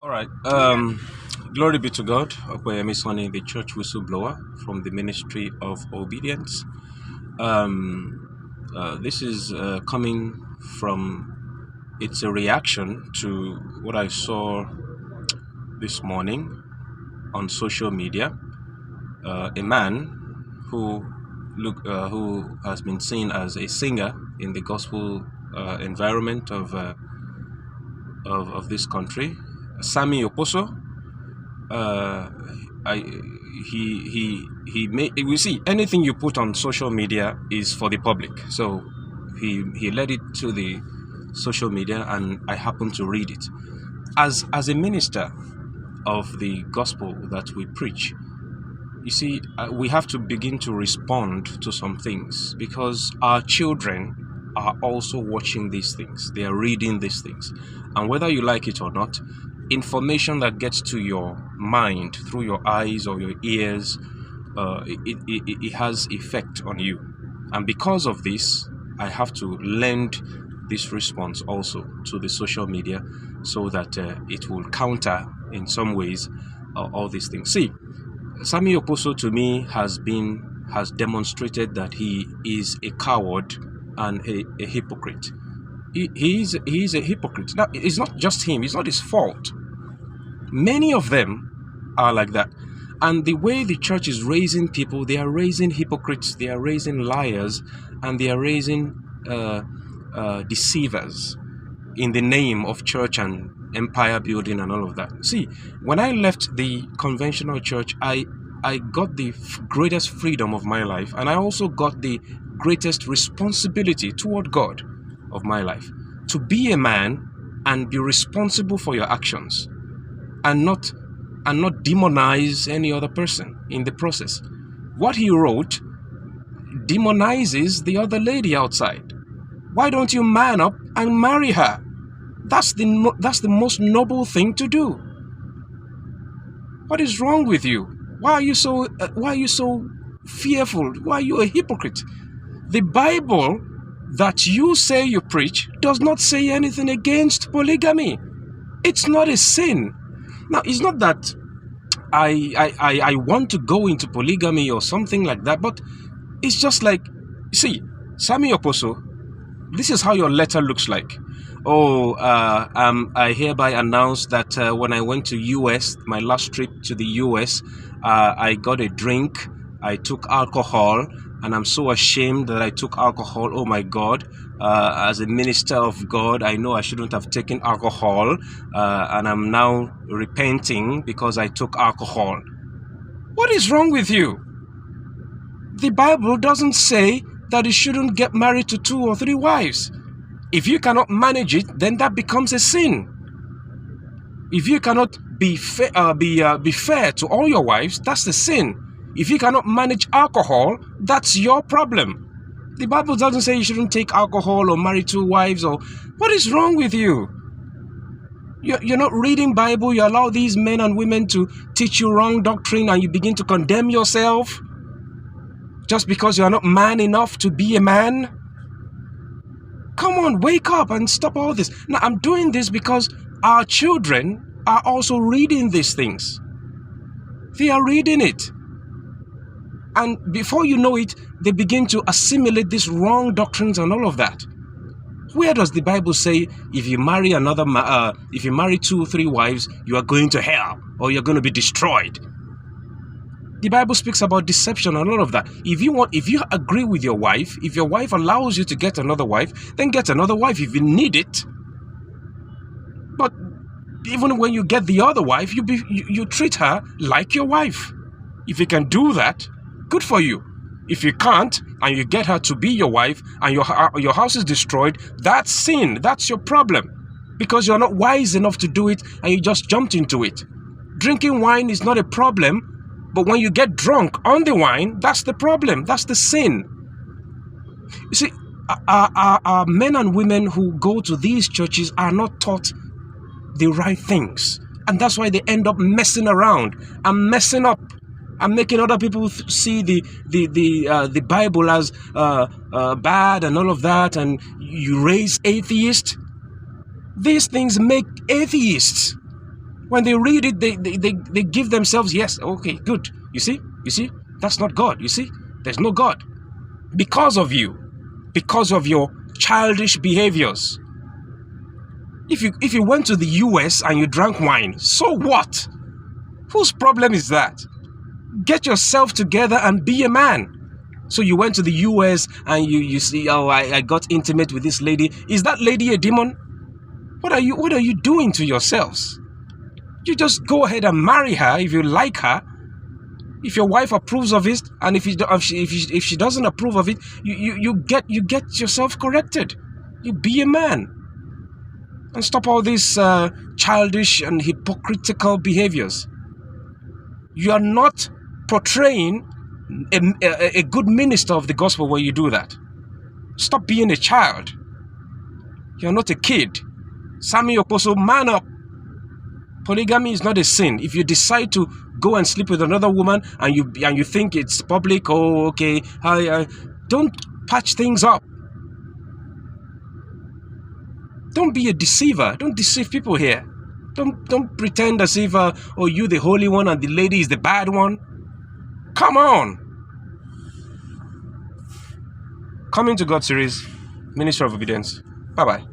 All right. Glory be to God. Okoyemi Sonny, the church whistleblower from the Ministry of Obedience. This is coming from, it's a reaction to what I saw this morning on social media. A man who has been seen as a singer in the gospel environment of this country, Sammie Okposo. I he made, we see anything you put on social media is for the public, so he led it to the social media, and I happened to read it. As a minister of the gospel that we preach, you see, we have to begin to respond to some things, because our children are also watching these things. They are reading these things, and whether you like it or not, information that gets to your mind through your eyes or your ears, it has effect on you. And because of this, I have to lend this response also to the social media, so that it will counter in some ways all these things. See, Sammie Okposo to me has demonstrated that he is a coward and a hypocrite. He is a hypocrite. Now, it's not just him, it's not his fault. Many of them are like that. And the way the church is raising people, they are raising hypocrites, they are raising liars, and they are raising deceivers in the name of church and empire building and all of that. See, when I left the conventional church, I got the greatest freedom of my life, and I also got the greatest responsibility toward God of my life, to be a man and be responsible for your actions, and not demonize any other person in the process. What he wrote demonizes the other lady outside. Why don't you man up and marry her? That's the most noble thing to do. What is wrong with you? Why are you so fearful? Why are you a hypocrite? The Bible that you say you preach does not say anything against polygamy. It's not a sin. Now, it's not that I want to go into polygamy or something like that, but it's just like, see, Sammie Okposo, this is how your letter looks like. I hereby announce that when I went to US, my last trip to the US, I got a drink, I took alcohol, and I'm so ashamed that I took alcohol. Oh my God. As a minister of God, I know I shouldn't have taken alcohol, and I'm now repenting because I took alcohol. What is wrong with you? The Bible doesn't say that you shouldn't get married to 2 or 3 wives. If you cannot manage it, then that becomes a sin. If you cannot be fair to all your wives, that's the sin. If you cannot manage alcohol, that's your problem. The Bible doesn't say you shouldn't take alcohol or marry 2 wives. Or what is wrong with you? You're not reading Bible. You allow these men and women to teach you wrong doctrine, and you begin to condemn yourself just because you are not man enough to be a man. Come on, wake up and stop all this. Now, I'm doing this because our children are also reading these things. They are reading it. And before you know it, they begin to assimilate these wrong doctrines and all of that. Where does the Bible say if you marry 2 or 3 wives, you are going to hell or you're going to be destroyed? The Bible speaks about deception and all of that. If you agree with your wife, if your wife allows you to get another wife, then get another wife if you need it. But even when you get the other wife, you treat her like your wife. If you can do that, good for you. If you can't, and you get her to be your wife, and your house is destroyed, that's sin. That's your problem, because you're not wise enough to do it, and you just jumped into it. Drinking wine is not a problem. But when you get drunk on the wine, that's the problem. That's the sin. You see, our men and women who go to these churches are not taught the right things. And that's why they end up messing around and messing up and making other people see the Bible as bad and all of that. And you raise atheists. These things make atheists. When they read it, they give themselves, yes, okay, good. You see, that's not God. You see, there's no God. Because of you, because of your childish behaviors. If you went to the US and you drank wine, so what? Whose problem is that? Get yourself together and be a man. So you went to the US and you see, oh, I got intimate with this lady. Is that lady a demon? What are you doing to yourselves? You just go ahead and marry her if you like her. If your wife approves of it, and if she doesn't approve of it, you get yourself corrected. You be a man. And stop all these childish and hypocritical behaviors. You are not portraying a good minister of the gospel when you do that. Stop being a child. You're not a kid. Sammie Okposo, man up. Polygamy is not a sin. If you decide to go and sleep with another woman and you think it's public, oh, okay, don't patch things up. Don't be a deceiver. Don't deceive people here. Don't pretend as if oh, you the holy one and the lady is the bad one. Come on. Coming to God series, Ministry of Obedience. Bye-bye.